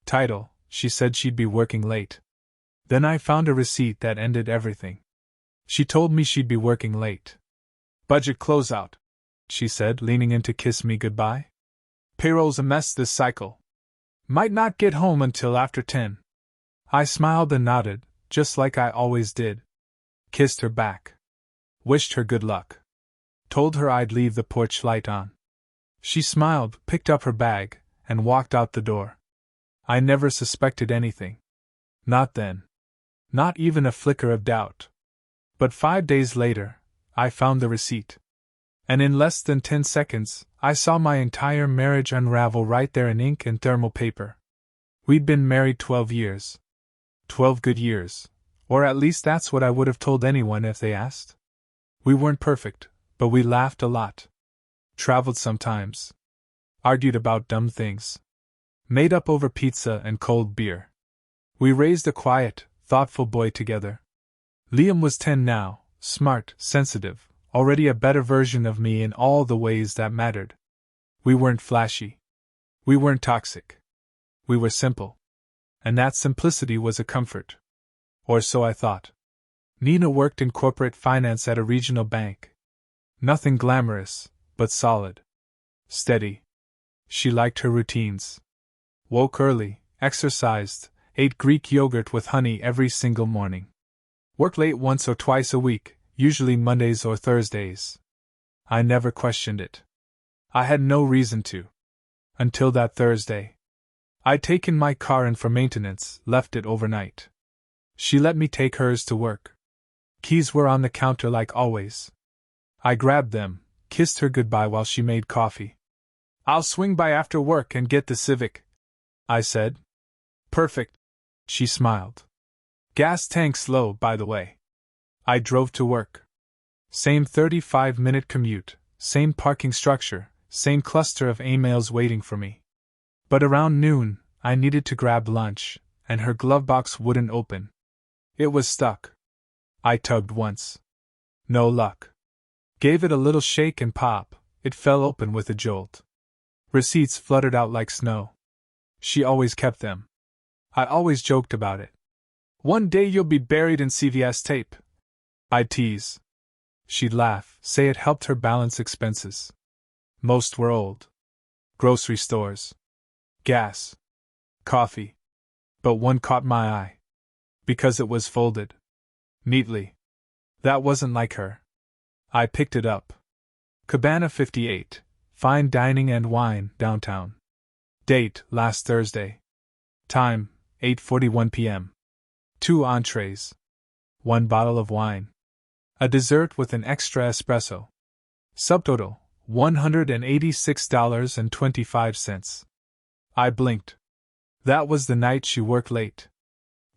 Title, she said she'd be working late. Then I found a receipt that ended everything. She told me she'd be working late. Budget closeout, she said, leaning in to kiss me goodbye. Payroll's a mess this cycle. Might not get home until after 10. I smiled and nodded, just like I always did. Kissed her back. Wished her good luck. Told her I'd leave the porch light on. She smiled, picked up her bag, and walked out the door. I never suspected anything. Not then. Not even a flicker of doubt. But 5 days later, I found the receipt. And in less than 10 seconds, I saw my entire marriage unravel right there in ink and thermal paper. We'd been married 12 years. 12 good years. Or at least that's what I would have told anyone if they asked. We weren't perfect, but we laughed a lot. Traveled sometimes. Argued about dumb things. Made up over pizza and cold beer. We raised a quiet, thoughtful boy together. Liam was 10 now, smart, sensitive, already a better version of me in all the ways that mattered. We weren't flashy. We weren't toxic. We were simple. And that simplicity was a comfort. Or so I thought. Nina worked in corporate finance at a regional bank. Nothing glamorous, but solid. Steady. She liked her routines. Woke early, exercised, ate Greek yogurt with honey every single morning. Worked late once or twice a week, usually Mondays or Thursdays. I never questioned it. I had no reason to. Until that Thursday. I'd taken my car in for maintenance, left it overnight. She let me take hers to work. Keys were on the counter like always. I grabbed them, kissed her goodbye while she made coffee. "I'll swing by after work and get the Civic," I said. "Perfect," she smiled. Gas tank's low, by the way. I drove to work. Same 35-minute commute, same parking structure, same cluster of emails waiting for me. But around noon, I needed to grab lunch, and her glove box wouldn't open. It was stuck. I tugged once. No luck. Gave it a little shake and pop, it fell open with a jolt. Receipts fluttered out like snow. She always kept them. I always joked about it. "One day you'll be buried in CVS tape," I'd tease. She'd laugh, say it helped her balance expenses. Most were old. Grocery stores. Gas. Coffee. But one caught my eye. Because it was folded. Neatly. That wasn't like her. I picked it up. Cabana 58, Fine Dining and Wine, downtown. Date, last Thursday. Time, 8:41 p.m. 2 entrees. 1 bottle of wine. A dessert with an extra espresso. Subtotal, $186.25. I blinked. That was the night she worked late.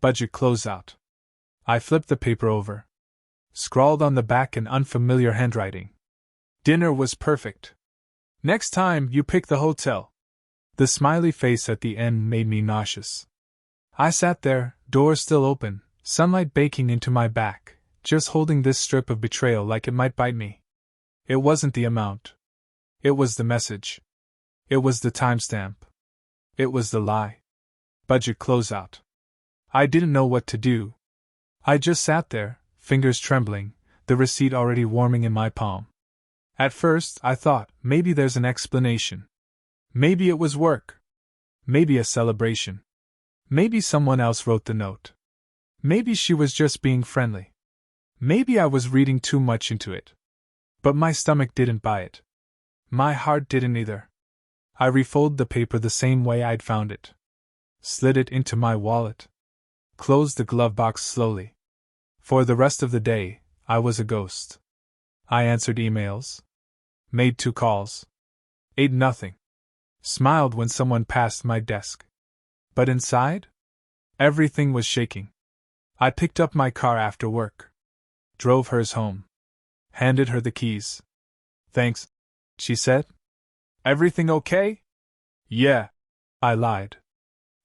Budget closeout. I flipped the paper over. Scrawled on the back in unfamiliar handwriting. Dinner was perfect. Next time, you pick the hotel. The smiley face at the end made me nauseous. I sat there, door still open, sunlight baking into my back, just holding this strip of betrayal like it might bite me. It wasn't the amount. It was the message. It was the timestamp. It was the lie. Budget closeout. I didn't know what to do. I just sat there, fingers trembling, the receipt already warming in my palm. At first, I thought, maybe there's an explanation. Maybe it was work. Maybe a celebration. Maybe someone else wrote the note. Maybe she was just being friendly. Maybe I was reading too much into it. But my stomach didn't buy it. My heart didn't either. I refolded the paper the same way I'd found it. Slid it into my wallet. Closed the glove box slowly. For the rest of the day, I was a ghost. I answered emails. Made 2 calls. Ate nothing. Smiled when someone passed my desk. But inside? Everything was shaking. I picked up my car after work. Drove hers home. Handed her the keys. "Thanks," she said. "Everything okay?" "Yeah," I lied.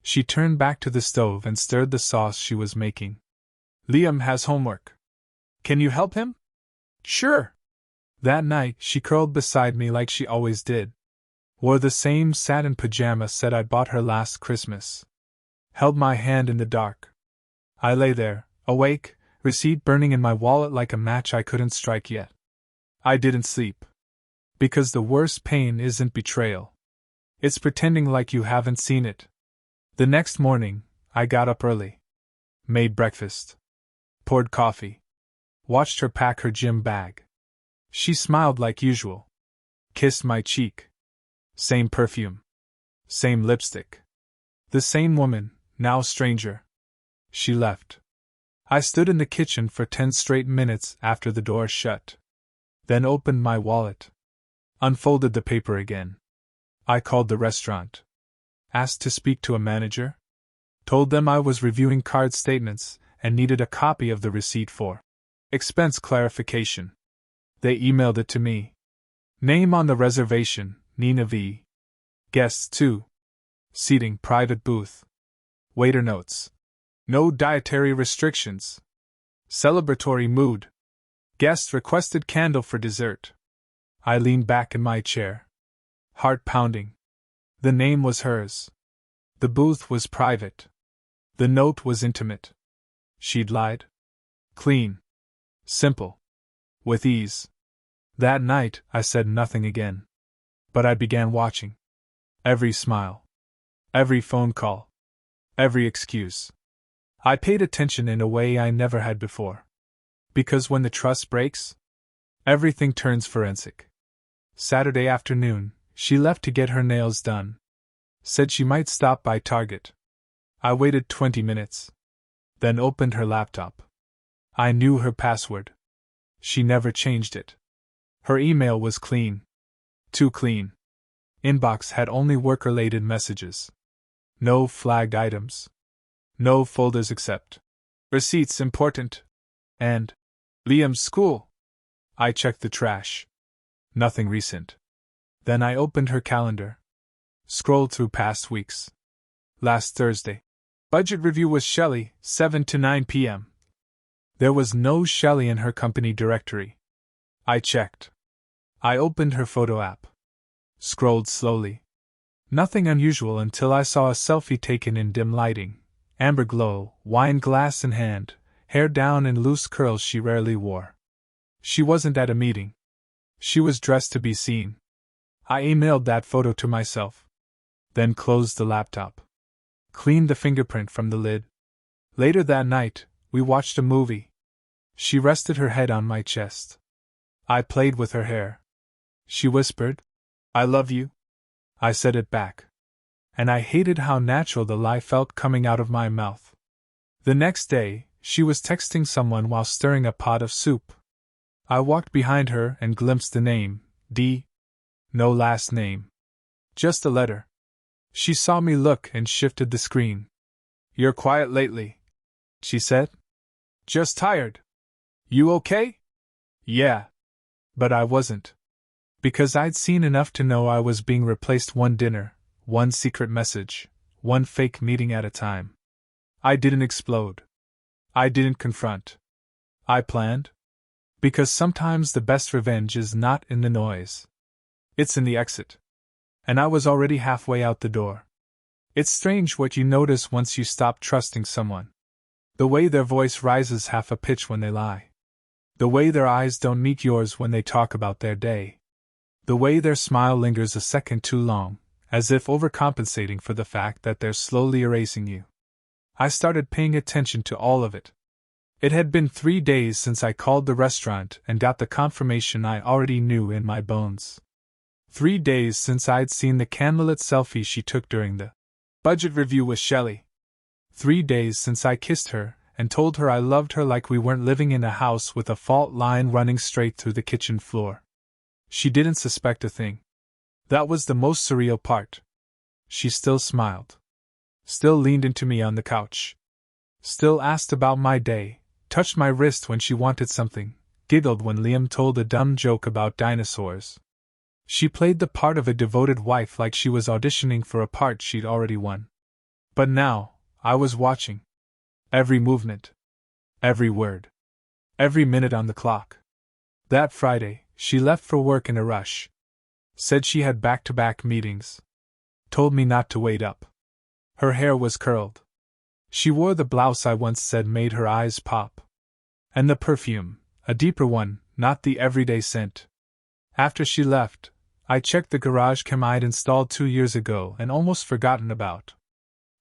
She turned back to the stove and stirred the sauce she was making. "Liam has homework. Can you help him?" "Sure." That night, she curled beside me like she always did. Wore the same satin pajama set I bought her last Christmas. held my hand in the dark. I lay there, awake, receipt burning in my wallet like a match I couldn't strike yet. I didn't sleep. Because the worst pain isn't betrayal. It's pretending like you haven't seen it. The next morning, I got up early. Made breakfast. Poured coffee. Watched her pack her gym bag. She smiled like usual. Kissed my cheek. Same perfume. Same lipstick. The same woman, now stranger. She left. I stood in the kitchen for 10 straight minutes after the door shut. Then opened my wallet. Unfolded the paper again. I called the restaurant. Asked to speak to a manager. Told them I was reviewing card statements and needed a copy of the receipt for expense clarification. They emailed it to me. Name on the reservation, Nina V. Guests 2. Seating private booth. Waiter notes. No dietary restrictions. Celebratory mood. Guest requested candle for dessert. I leaned back in my chair. Heart pounding. The name was hers. The booth was private. The note was intimate. She'd lied. Clean. Simple. With ease. That night, I said nothing again. But I began watching. Every smile. Every phone call. Every excuse. I paid attention in a way I never had before. Because when the trust breaks, everything turns forensic. Saturday afternoon, she left to get her nails done. Said she might stop by Target. I waited 20 minutes. Then opened her laptop. I knew her password. She never changed it. Her email was clean. Too clean. Inbox had only work-related messages. No flagged items. No folders except receipts important and Liam's school. I checked the trash. Nothing recent. Then I opened her calendar. Scrolled through past weeks. Last Thursday. Budget review with Shelley, 7 to 9 p.m. There was no Shelley in her company directory. I checked. I opened her photo app. Scrolled slowly. Nothing unusual until I saw a selfie taken in dim lighting. Amber glow, wine glass in hand, hair down in loose curls she rarely wore. She wasn't at a meeting. She was dressed to be seen. I emailed that photo to myself. Then closed the laptop. Cleaned the fingerprint from the lid. Later that night, we watched a movie. She rested her head on my chest. I played with her hair. She whispered, "I love you." I said it back. And I hated how natural the lie felt coming out of my mouth. The next day, she was texting someone while stirring a pot of soup. I walked behind her and glimpsed the name, D. No last name. Just a letter. She saw me look and shifted the screen. "You're quiet lately," she said. "Just tired. You okay?" "Yeah." But I wasn't. Because I'd seen enough to know I was being replaced one dinner, one secret message, one fake meeting at a time. I didn't explode. I didn't confront. I planned. Because sometimes the best revenge is not in the noise. It's in the exit. And I was already halfway out the door. It's strange what you notice once you stop trusting someone. The way their voice rises half a pitch when they lie. The way their eyes don't meet yours when they talk about their day. The way their smile lingers a second too long, as if overcompensating for the fact that they're slowly erasing you. I started paying attention to all of it. It had been 3 days since I called the restaurant and got the confirmation I already knew in my bones. 3 days since I'd seen the candlelit selfie she took during the budget review with Shelley. 3 days since I kissed her and told her I loved her like we weren't living in a house with a fault line running straight through the kitchen floor. She didn't suspect a thing. That was the most surreal part. She still smiled. Still leaned into me on the couch. Still asked about my day, touched my wrist when she wanted something, giggled when Liam told a dumb joke about dinosaurs. She played the part of a devoted wife like she was auditioning for a part she'd already won. But now, I was watching. Every movement. Every word. Every minute on the clock. That Friday, she left for work in a rush. Said she had back-to-back meetings. Told me not to wait up. Her hair was curled. She wore the blouse I once said made her eyes pop. And the perfume, a deeper one, not the everyday scent. After she left, I checked the garage cam I'd installed 2 years ago and almost forgotten about.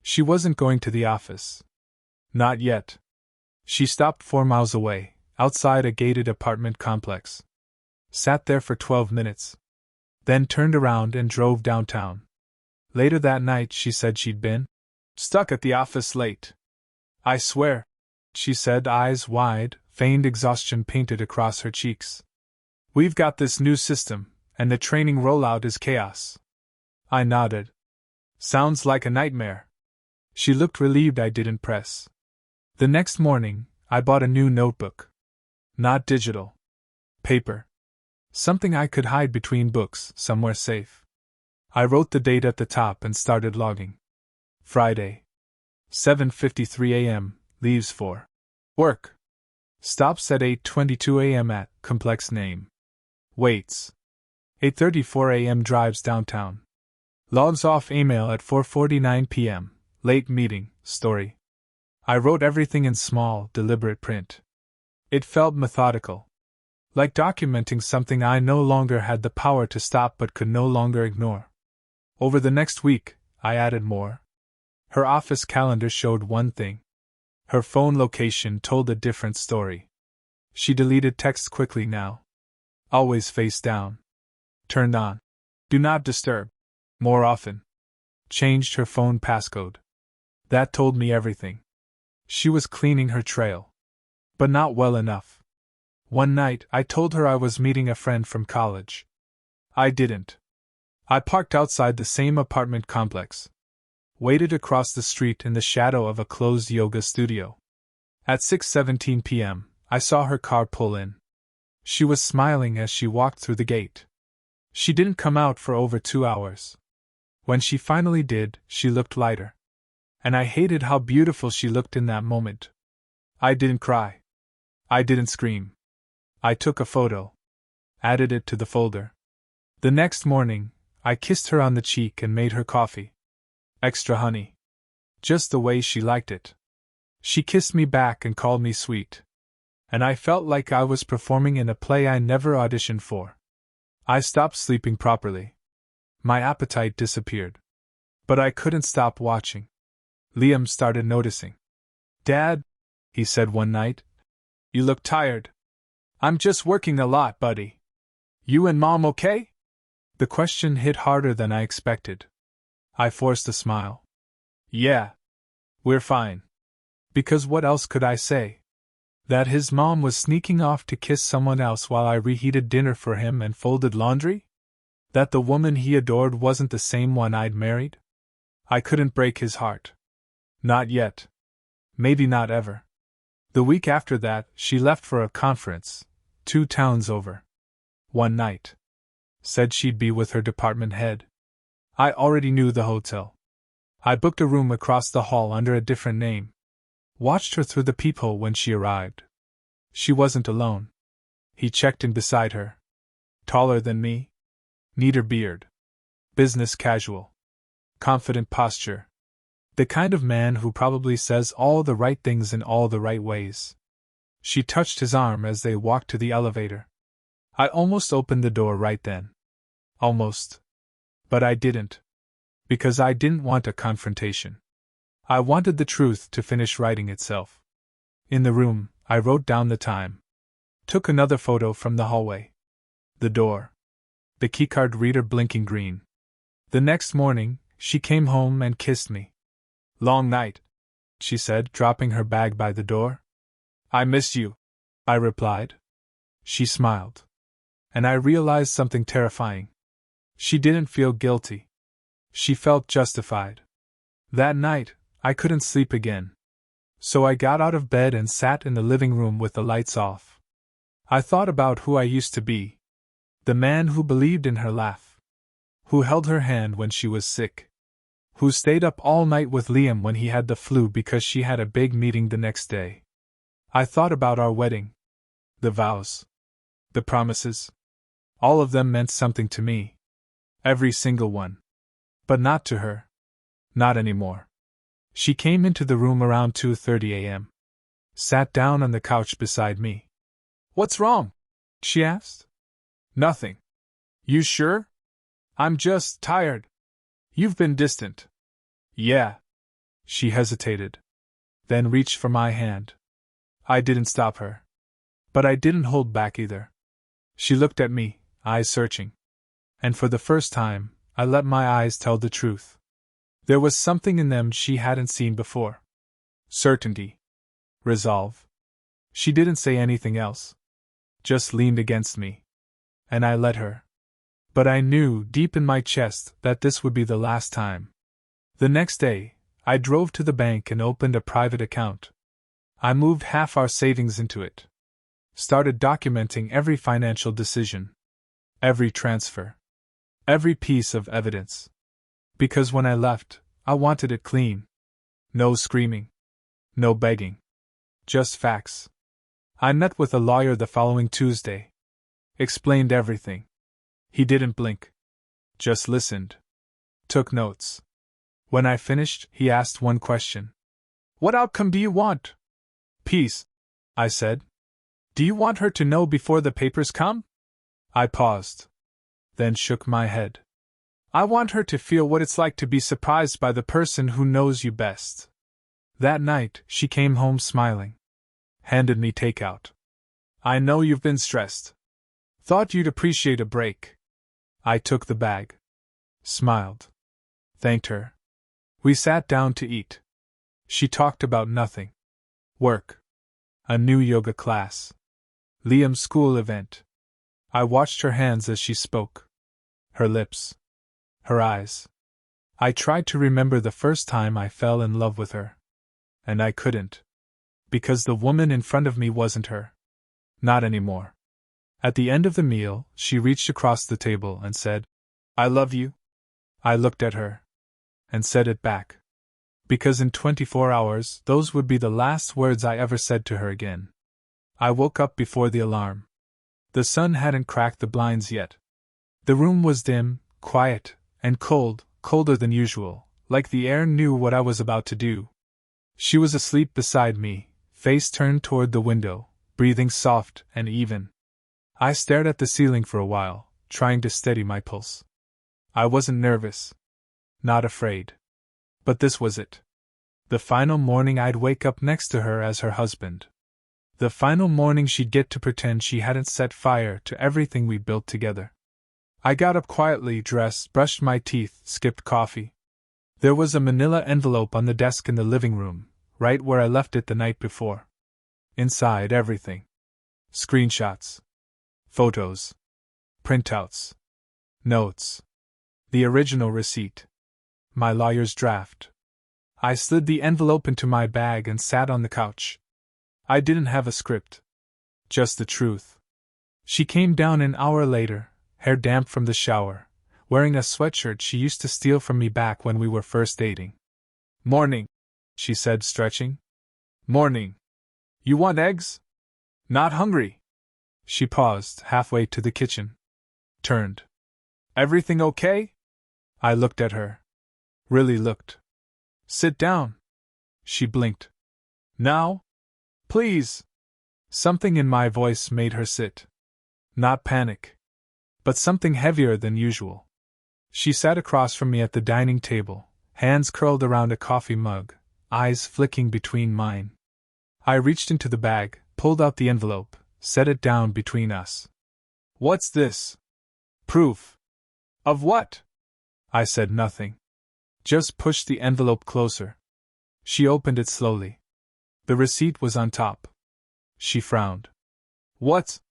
She wasn't going to the office. Not yet. She stopped 4 miles away, outside a gated apartment complex. Sat there for 12 minutes. Then turned around and drove downtown. Later that night she said she'd been stuck at the office late. I swear, she said, eyes wide, feigned exhaustion painted across her cheeks. We've got this new system, and the training rollout is chaos. I nodded. Sounds like a nightmare. She looked relieved I didn't press. The next morning, I bought a new notebook. Not digital. Paper. Something I could hide between books, somewhere safe. I wrote the date at the top and started logging. Friday. 7:53 a.m., leaves for work. Stops at 8:22 a.m. at complex name. Waits. 8:34 a.m. drives downtown. Logs off email at 4:49 p.m. Late meeting, story. I wrote everything in small, deliberate print. It felt methodical. Like documenting something I no longer had the power to stop but could no longer ignore. Over the next week, I added more. Her office calendar showed one thing. Her phone location told a different story. She deleted texts quickly now. Always face down. Turned on Do Not Disturb more often. Changed her phone passcode. That told me everything. She was cleaning her trail. But not well enough. One night, I told her I was meeting a friend from college. I didn't. I parked outside the same apartment complex. Waited across the street in the shadow of a closed yoga studio. At 6:17 p.m., I saw her car pull in. She was smiling as she walked through the gate. She didn't come out for over 2 hours. When she finally did, she looked lighter. And I hated how beautiful she looked in that moment. I didn't cry. I didn't scream. I took a photo. Added it to the folder. The next morning, I kissed her on the cheek and made her coffee. Extra honey. Just the way she liked it. She kissed me back and called me sweet. And I felt like I was performing in a play I never auditioned for. I stopped sleeping properly. My appetite disappeared. But I couldn't stop watching. Liam started noticing. Dad, he said one night, you look tired. I'm just working a lot, buddy. You and Mom okay? The question hit harder than I expected. I forced a smile. Yeah. We're fine. Because what else could I say? That his mom was sneaking off to kiss someone else while I reheated dinner for him and folded laundry? That the woman he adored wasn't the same one I'd married? I couldn't break his heart. Not yet. Maybe not ever. The week after that, she left for a conference, 2 towns over. One night. Said she'd be with her department head. I already knew the hotel. I booked a room across the hall under a different name. Watched her through the peephole when she arrived. She wasn't alone. He checked in beside her. Taller than me. Neater beard. Business casual. Confident posture. The kind of man who probably says all the right things in all the right ways. She touched his arm as they walked to the elevator. I almost opened the door right then. Almost. But I didn't. Because I didn't want a confrontation. I wanted the truth to finish writing itself. In the room, I wrote down the time. Took another photo from the hallway. The door. The keycard reader blinking green. The next morning, she came home and kissed me. Long night, she said, dropping her bag by the door. I miss you, I replied. She smiled. And I realized something terrifying. She didn't feel guilty. She felt justified. That night, I couldn't sleep again. So I got out of bed and sat in the living room with the lights off. I thought about who I used to be. The man who believed in her laugh. Who held her hand when she was sick. Who stayed up all night with Liam when he had the flu because she had a big meeting the next day. I thought about our wedding. The vows. The promises. All of them meant something to me. Every single one. But not to her. Not anymore. She came into the room around 2:30 a.m. Sat down on the couch beside me. "What's wrong?" she asked. "Nothing." "You sure?" "I'm just tired." "You've been distant." "Yeah." She hesitated, then reached for my hand. I didn't stop her. But I didn't hold back either. She looked at me, eyes searching. And for the first time, I let my eyes tell the truth. There was something in them she hadn't seen before. Certainty. Resolve. She didn't say anything else. Just leaned against me. And I let her. But I knew, deep in my chest, that this would be the last time. The next day, I drove to the bank and opened a private account. I moved half our savings into it. Started documenting every financial decision. Every transfer. Every piece of evidence. Because when I left, I wanted it clean. No screaming. No begging. Just facts. I met with a lawyer the following Tuesday. Explained everything. He didn't blink. Just listened. Took notes. When I finished, he asked one question. "What outcome do you want?" "Peace," I said. "Do you want her to know before the papers come?" I paused. Then shook my head. "I want her to feel what it's like to be surprised by the person who knows you best." That night, she came home smiling. Handed me takeout. "I know you've been stressed. Thought you'd appreciate a break." I took the bag. Smiled. Thanked her. We sat down to eat. She talked about nothing. Work. A new yoga class. Liam's school event. I watched her hands as she spoke. Her lips. Her eyes. I tried to remember the first time I fell in love with her. And I couldn't. Because the woman in front of me wasn't her. Not anymore. At the end of the meal, she reached across the table and said, "I love you." I looked at her. And said it back. Because in 24 hours, those would be the last words I ever said to her again. I woke up before the alarm. The sun hadn't cracked the blinds yet. The room was dim, quiet, and cold, colder than usual, like the air knew what I was about to do. She was asleep beside me, face turned toward the window, breathing soft and even. I stared at the ceiling for a while, trying to steady my pulse. I wasn't nervous. Not afraid. But this was it. The final morning I'd wake up next to her as her husband. The final morning she'd get to pretend she hadn't set fire to everything we built together. I got up quietly, dressed, brushed my teeth, skipped coffee. There was a manila envelope on the desk in the living room, right where I left it the night before. Inside, everything. Screenshots. Photos. Printouts. Notes. The original receipt. My lawyer's draft. I slid the envelope into my bag and sat on the couch. I didn't have a script. Just the truth. She came down an hour later, hair damp from the shower, wearing a sweatshirt she used to steal from me back when we were first dating. "Morning," she said, stretching. "Morning. You want eggs?" "Not hungry." She paused, halfway to the kitchen. Turned. "Everything okay?" I looked at her. Really looked. "Sit down." She blinked. "Now? Please." Something in my voice made her sit. Not panic. But something heavier than usual. She sat across from me at the dining table, hands curled around a coffee mug, eyes flicking between mine. I reached into the bag, pulled out the envelope, set it down between us. "What's this?" "Proof." "Of what?" I said nothing. Just pushed the envelope closer. She opened it slowly. The receipt was on top. She frowned. "What?"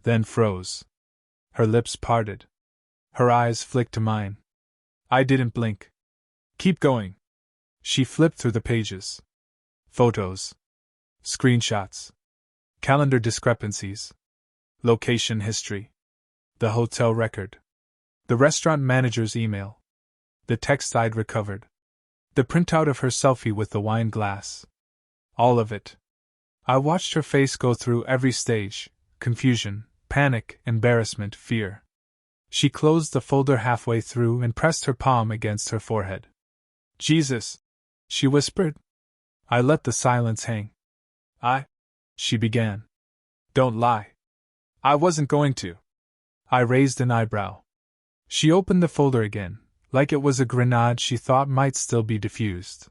Then froze. Her lips parted. Her eyes flicked to mine. I didn't blink. "Keep going." She flipped through the pages. Photos. Screenshots. Calendar discrepancies. Location history. The hotel record. The restaurant manager's email. The text I'd recovered. The printout of her selfie with the wine glass. All of it. I watched her face go through every stage: confusion, panic, embarrassment, fear. She closed the folder halfway through and pressed her palm against her forehead. "Jesus," she whispered. I let the silence hang. She began. Don't lie. I wasn't going to. I raised an eyebrow. She opened the folder again, like it was a grenade she thought might still be diffused.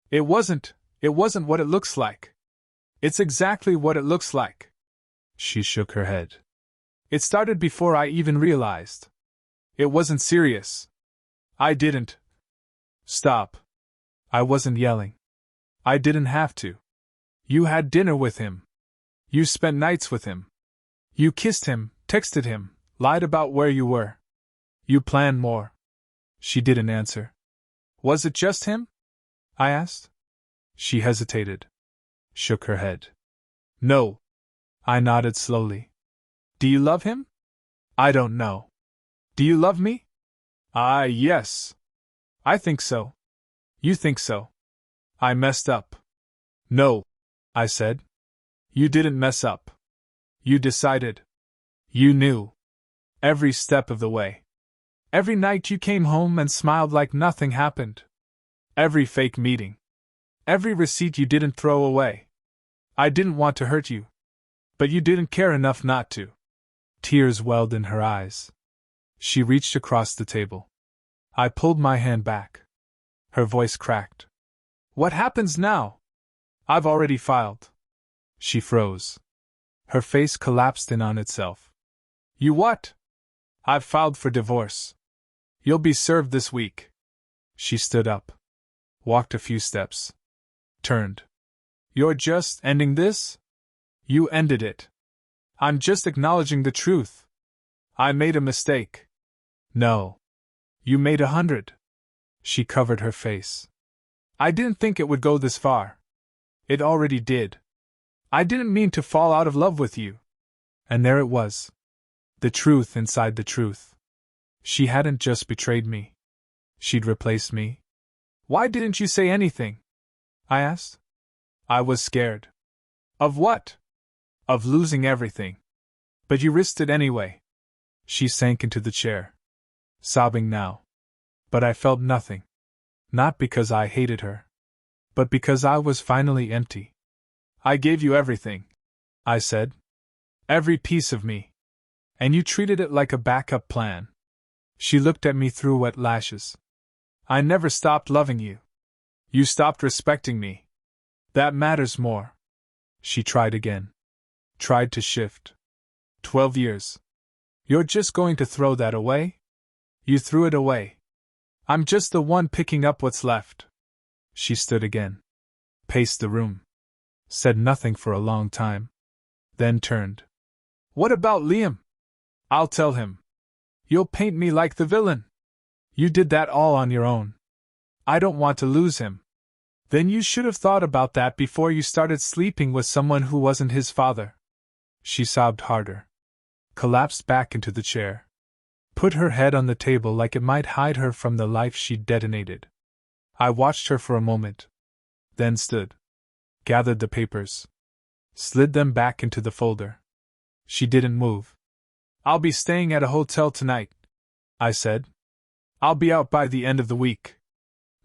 It wasn't what it looks like. It's exactly what it looks like. She shook her head. It started before I even realized. It wasn't serious. I didn't. Stop. I wasn't yelling. I didn't have to. You had dinner with him. You spent nights with him. You kissed him, texted him, lied about where you were. You planned more. She didn't answer. Was it just him? I asked. She hesitated. Shook her head. No. I nodded slowly. Do you love him? I don't know. Do you love me? Yes. I think so. You think so? I messed up. No, I said. You didn't mess up. You decided. You knew. Every step of the way. Every night you came home and smiled like nothing happened. Every fake meeting. Every receipt you didn't throw away. I didn't want to hurt you. But you didn't care enough not to. Tears welled in her eyes. She reached across the table. I pulled my hand back. Her voice cracked. What happens now? I've already filed. She froze. Her face collapsed in on itself. You what? I've filed for divorce. You'll be served this week. She stood up. Walked a few steps. Turned. You're just ending this? You ended it. I'm just acknowledging the truth. I made a mistake. No. You made 100. She covered her face. I didn't think it would go this far. It already did. I didn't mean to fall out of love with you. And there it was. The truth inside the truth. She hadn't just betrayed me. She'd replaced me. Why didn't you say anything? I asked. I was scared. Of what? Of losing everything. But you risked it anyway. She sank into the chair. Sobbing now. But I felt nothing. Not because I hated her. But because I was finally empty. I gave you everything, I said. Every piece of me. And you treated it like a backup plan. She looked at me through wet lashes. I never stopped loving you. You stopped respecting me. That matters more. She tried again. Tried to shift. 12 years. You're just going to throw that away? You threw it away. I'm just the one picking up what's left. She stood again. Paced the room. Said nothing for a long time. Then turned. What about Liam? I'll tell him. You'll paint me like the villain. You did that all on your own. I don't want to lose him. Then you should have thought about that before you started sleeping with someone who wasn't his father. She sobbed harder. Collapsed back into the chair. Put her head on the table like it might hide her from the life she'd detonated. I watched her for a moment. Then stood. Gathered the papers. Slid them back into the folder. She didn't move. I'll be staying at a hotel tonight, I said. I'll be out by the end of the week.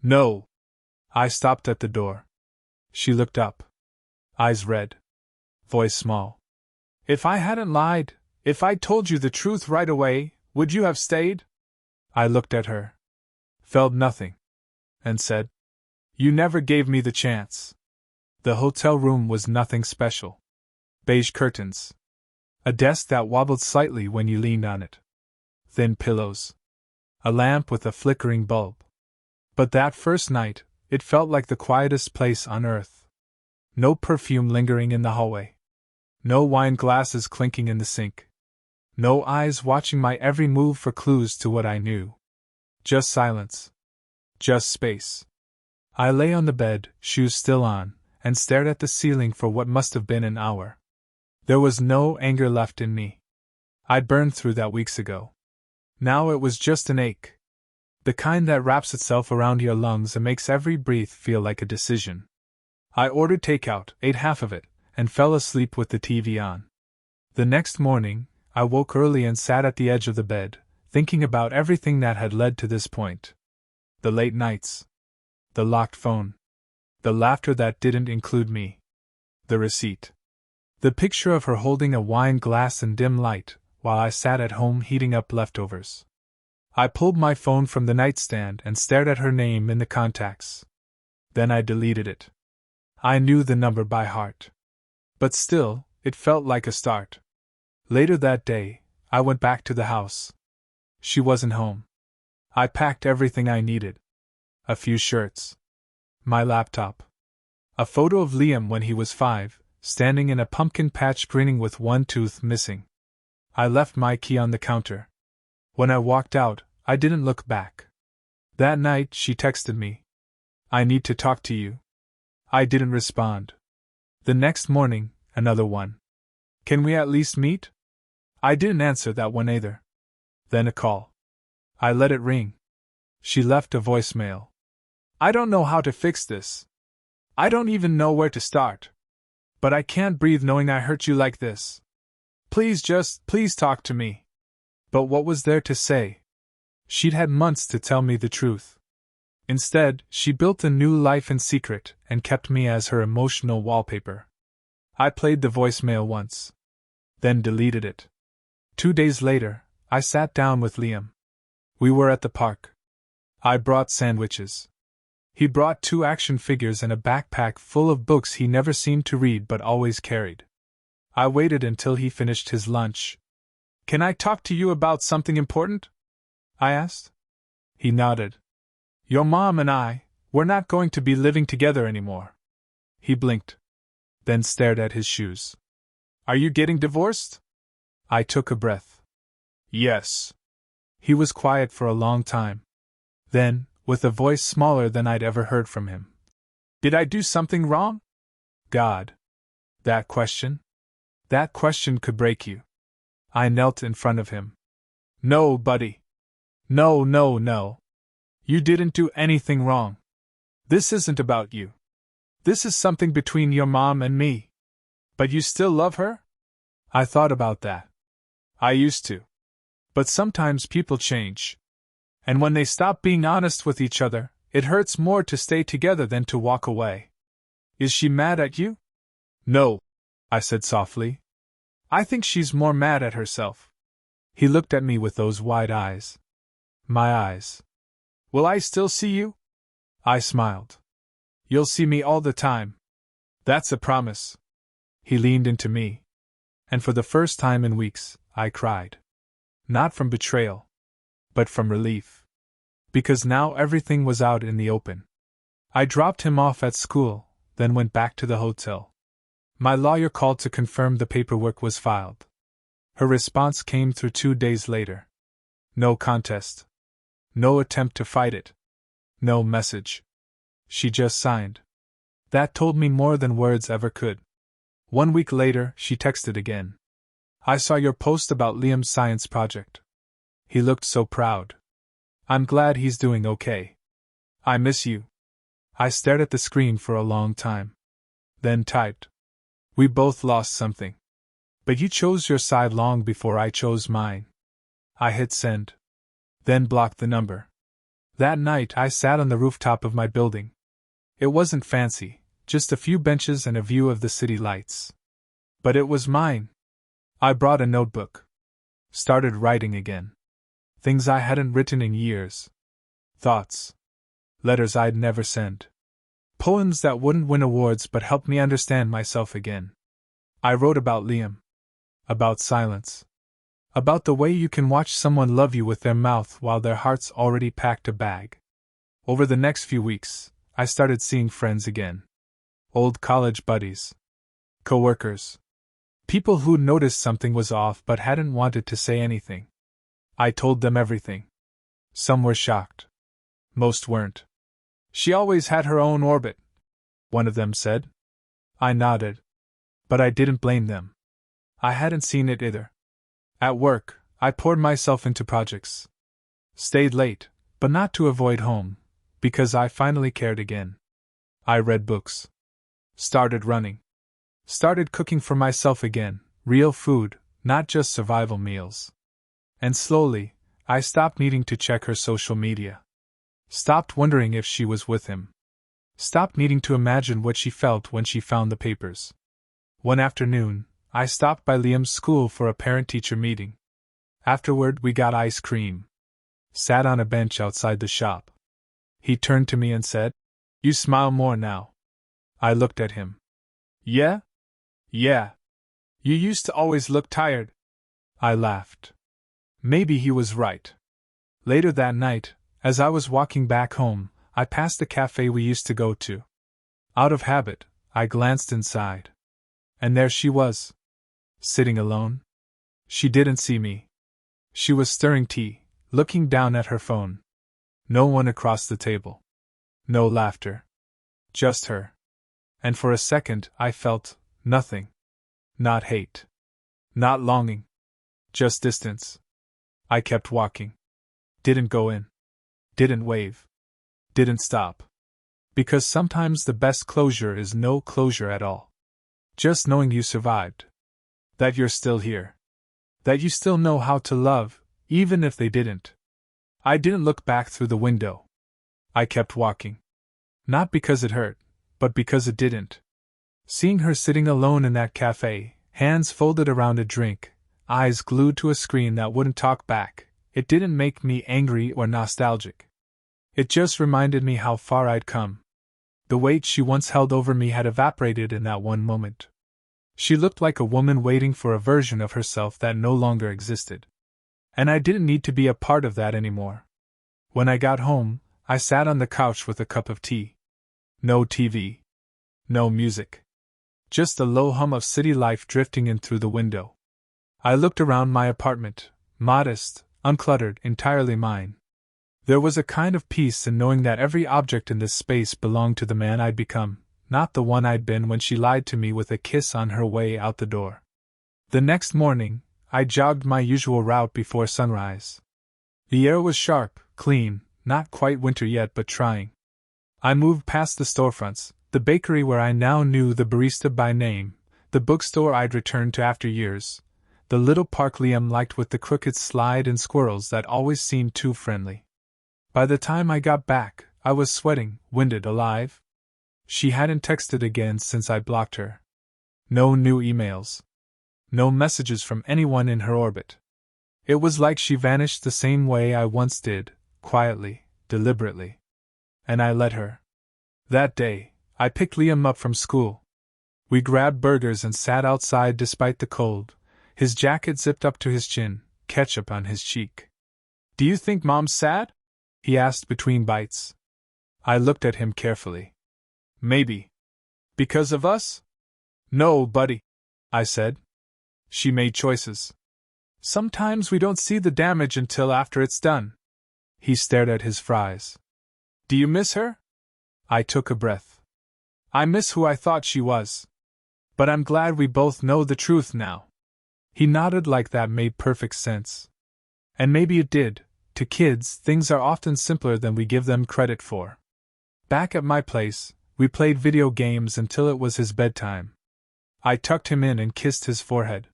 No. I stopped at the door. She looked up. Eyes red. Voice small. If I hadn't lied, if I'd told you the truth right away, would you have stayed? I looked at her. Felt nothing. And said, You never gave me the chance. The hotel room was nothing special. Beige curtains. A desk that wobbled slightly when you leaned on it. Thin pillows. A lamp with a flickering bulb. But that first night, it felt like the quietest place on earth. No perfume lingering in the hallway. No wine glasses clinking in the sink. No eyes watching my every move for clues to what I knew. Just silence. Just space. I lay on the bed, shoes still on, and stared at the ceiling for what must have been an hour. There was no anger left in me. I'd burned through that weeks ago. Now it was just an ache. The kind that wraps itself around your lungs and makes every breath feel like a decision. I ordered takeout, ate half of it, and fell asleep with the TV on. The next morning, I woke early and sat at the edge of the bed, thinking about everything that had led to this point. The late nights. The locked phone. The laughter that didn't include me. The receipt. The picture of her holding a wine glass in dim light, while I sat at home heating up leftovers. I pulled my phone from the nightstand and stared at her name in the contacts. Then I deleted it. I knew the number by heart. But still, it felt like a start. Later that day, I went back to the house. She wasn't home. I packed everything I needed. A few shirts. My laptop. A photo of Liam when he was 5, standing in a pumpkin patch grinning with one tooth missing. I left my key on the counter. When I walked out, I didn't look back. That night, she texted me. "I need to talk to you." I didn't respond. The next morning, another one. "Can we at least meet?" I didn't answer that one either. Then a call. I let it ring. She left a voicemail. "I don't know how to fix this. I don't even know where to start. But I can't breathe knowing I hurt you like this. Please talk to me." But what was there to say? She'd had months to tell me the truth. Instead, she built a new life in secret and kept me as her emotional wallpaper. I played the voicemail once. Then deleted it. 2 days later, I sat down with Liam. We were at the park. I brought sandwiches. He brought 2 action figures and a backpack full of books he never seemed to read but always carried. I waited until he finished his lunch. "Can I talk to you about something important?" I asked. He nodded. "Your mom and we're not going to be living together anymore." He blinked. Then stared at his shoes. "Are you getting divorced?" I took a breath. "Yes." He was quiet for a long time. Then, with a voice smaller than I'd ever heard from him. "Did I do something wrong?" God. That question could break you. I knelt in front of him. "No, buddy. No. You didn't do anything wrong. This isn't about you. This is something between your mom and me. But you still love her?" I thought about that. I used to. But sometimes people change. And when they stop being honest with each other, it hurts more to stay together than to walk away. "Is she mad at you?" "No," I said softly. "I think she's more mad at herself." He looked at me with those wide eyes. My eyes. "Will I still see you?" I smiled. "You'll see me all the time. That's a promise." He leaned into me. And for the first time in weeks, I cried. Not from betrayal, but from relief. Because now everything was out in the open. I dropped him off at school, then went back to the hotel. My lawyer called to confirm the paperwork was filed. Her response came through 2 days later. No contest. No attempt to fight it. No message. She just signed. That told me more than words ever could. 1 week later, she texted again. "I saw your post about Liam's science project. He looked so proud. I'm glad he's doing okay. I miss you." I stared at the screen for a long time. Then typed. "We both lost something. But you chose your side long before I chose mine." I hit send. Then blocked the number. That night I sat on the rooftop of my building. It wasn't fancy, just a few benches and a view of the city lights. But it was mine. I brought a notebook. Started writing again. Things I hadn't written in years. Thoughts. Letters I'd never sent. Poems that wouldn't win awards but helped me understand myself again. I wrote about Liam. About silence. About the way you can watch someone love you with their mouth while their heart's already packed a bag. Over the next few weeks, I started seeing friends again. Old college buddies. Coworkers. People who noticed something was off but hadn't wanted to say anything. I told them everything. Some were shocked. Most weren't. "She always had her own orbit," one of them said. I nodded. But I didn't blame them. I hadn't seen it either. At work, I poured myself into projects. Stayed late, but not to avoid home, because I finally cared again. I read books. Started running. Started cooking for myself again, real food, not just survival meals. And slowly, I stopped needing to check her social media. Stopped wondering if she was with him. Stopped needing to imagine what she felt when she found the papers. One afternoon, I stopped by Liam's school for a parent-teacher meeting. Afterward, we got ice cream. Sat on a bench outside the shop. He turned to me and said, "You smile more now." I looked at him. "Yeah? Yeah. You used to always look tired." I laughed. Maybe he was right. Later that night, as I was walking back home, I passed the cafe we used to go to. Out of habit, I glanced inside. And there she was. Sitting alone. She didn't see me. She was stirring tea, looking down at her phone. No one across the table. No laughter. Just her. And for a second I felt nothing. Not hate. Not longing. Just distance. I kept walking. Didn't go in. Didn't wave. Didn't stop. Because sometimes the best closure is no closure at all. Just knowing you survived. That you're still here. That you still know how to love, even if they didn't. I didn't look back through the window. I kept walking. Not because it hurt, but because it didn't. Seeing her sitting alone in that cafe, hands folded around a drink, eyes glued to a screen that wouldn't talk back, it didn't make me angry or nostalgic. It just reminded me how far I'd come. The weight she once held over me had evaporated in that one moment. She looked like a woman waiting for a version of herself that no longer existed. And I didn't need to be a part of that anymore. When I got home, I sat on the couch with a cup of tea. No TV. No music. Just the low hum of city life drifting in through the window. I looked around my apartment, modest, uncluttered, entirely mine. There was a kind of peace in knowing that every object in this space belonged to the man I'd become, not the one I'd been when she lied to me with a kiss on her way out the door. The next morning, I jogged my usual route before sunrise. The air was sharp, clean, not quite winter yet but trying. I moved past the storefronts, the bakery where I now knew the barista by name, the bookstore I'd returned to after years, the little park Liam liked with the crooked slide and squirrels that always seemed too friendly. By the time I got back, I was sweating, winded, alive. She hadn't texted again since I blocked her. No new emails. No messages from anyone in her orbit. It was like she vanished the same way I once did, quietly, deliberately. And I let her. That day, I picked Liam up from school. We grabbed burgers and sat outside despite the cold, his jacket zipped up to his chin, ketchup on his cheek. "Do you think Mom's sad?" he asked between bites. I looked at him carefully. "Maybe. Because of us?" "No, buddy," I said. "She made choices. Sometimes we don't see the damage until after it's done." He stared at his fries. "Do you miss her?" I took a breath. "I miss who I thought she was. But I'm glad we both know the truth now." He nodded like that made perfect sense. And maybe it did. To kids, things are often simpler than we give them credit for. Back at my place, we played video games until it was his bedtime. I tucked him in and kissed his forehead.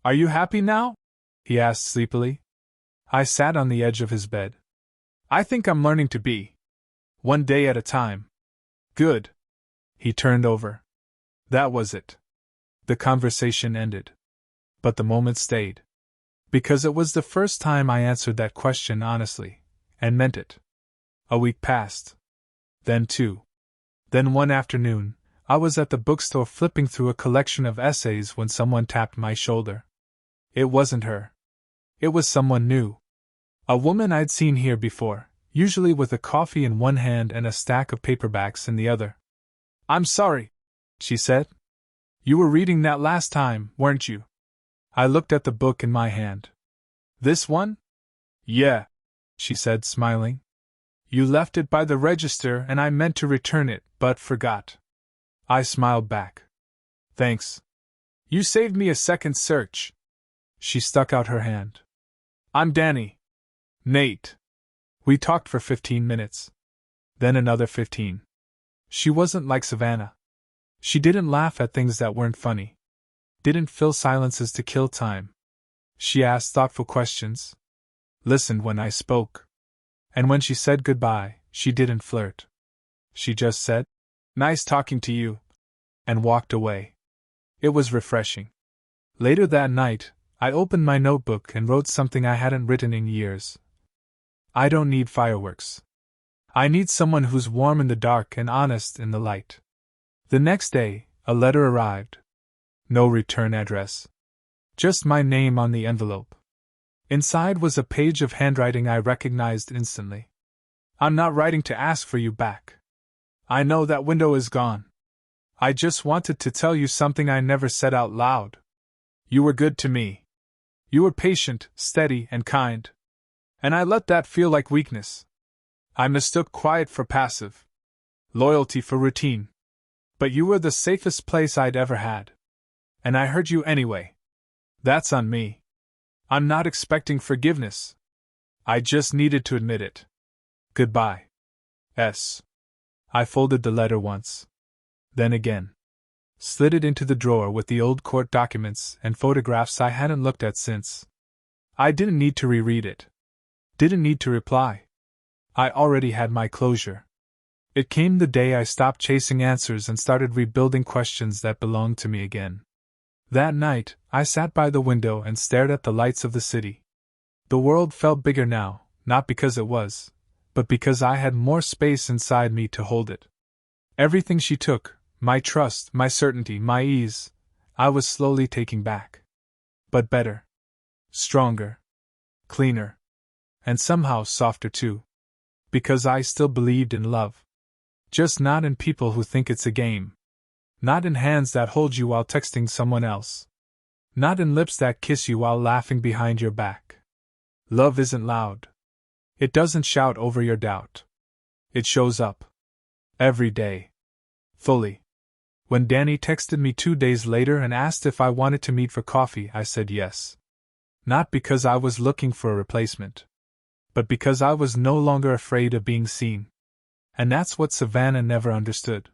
"Are you happy now?" he asked sleepily. I sat on the edge of his bed. "I think I'm learning to be. One day at a time." "Good." He turned over. That was it. The conversation ended. But the moment stayed. Because it was the first time I answered that question honestly, and meant it. A week passed. Then two. Then one afternoon, I was at the bookstore flipping through a collection of essays when someone tapped my shoulder. It wasn't her. It was someone new. A woman I'd seen here before, usually with a coffee in one hand and a stack of paperbacks in the other. "I'm sorry," she said. "You were reading that last time, weren't you?" I looked at the book in my hand. "This one?" "Yeah," she said, smiling. "You left it by the register and I meant to return it, but forgot." I smiled back. "Thanks. You saved me a second search." She stuck out her hand. "I'm Danny. Nate." We talked for 15 minutes. Then another 15. She wasn't like Savannah. She didn't laugh at things that weren't funny. Didn't fill silences to kill time. She asked thoughtful questions. Listened when I spoke. And when she said goodbye, she didn't flirt. She just said, Nice talking to you, and walked away. It was refreshing. Later that night, I opened my notebook and wrote something I hadn't written in years. I don't need fireworks. I need someone who's warm in the dark and honest in the light. The next day, a letter arrived. No return address. Just my name on the envelope. Inside was a page of handwriting I recognized instantly. I'm not writing to ask for you back. I know that window is gone. I just wanted to tell you something I never said out loud. You were good to me. You were patient, steady, and kind. And I let that feel like weakness. I mistook quiet for passive. Loyalty for routine. But you were the safest place I'd ever had. And I hurt you anyway. That's on me. I'm not expecting forgiveness. I just needed to admit it. Goodbye. S. I folded the letter once. Then again. Slid it into the drawer with the old court documents and photographs I hadn't looked at since. I didn't need to reread it. Didn't need to reply. I already had my closure. It came the day I stopped chasing answers and started rebuilding questions that belonged to me again. That night, I sat by the window and stared at the lights of the city. The world felt bigger now, not because it was, but because I had more space inside me to hold it. Everything she took, my trust, my certainty, my ease, I was slowly taking back. But better. Stronger. Cleaner. And somehow softer too. Because I still believed in love. Just not in people who think it's a game. Not in hands that hold you while texting someone else. Not in lips that kiss you while laughing behind your back. Love isn't loud. It doesn't shout over your doubt. It shows up. Every day. Fully. When Danny texted me 2 days later and asked if I wanted to meet for coffee, I said yes. Not because I was looking for a replacement. But because I was no longer afraid of being seen. And that's what Savannah never understood.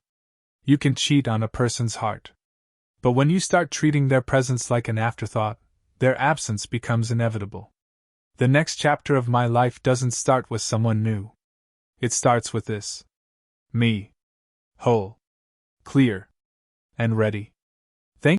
You can cheat on a person's heart. But when you start treating their presence like an afterthought, their absence becomes inevitable. The next chapter of my life doesn't start with someone new. It starts with this. Me. Whole. Clear. And ready.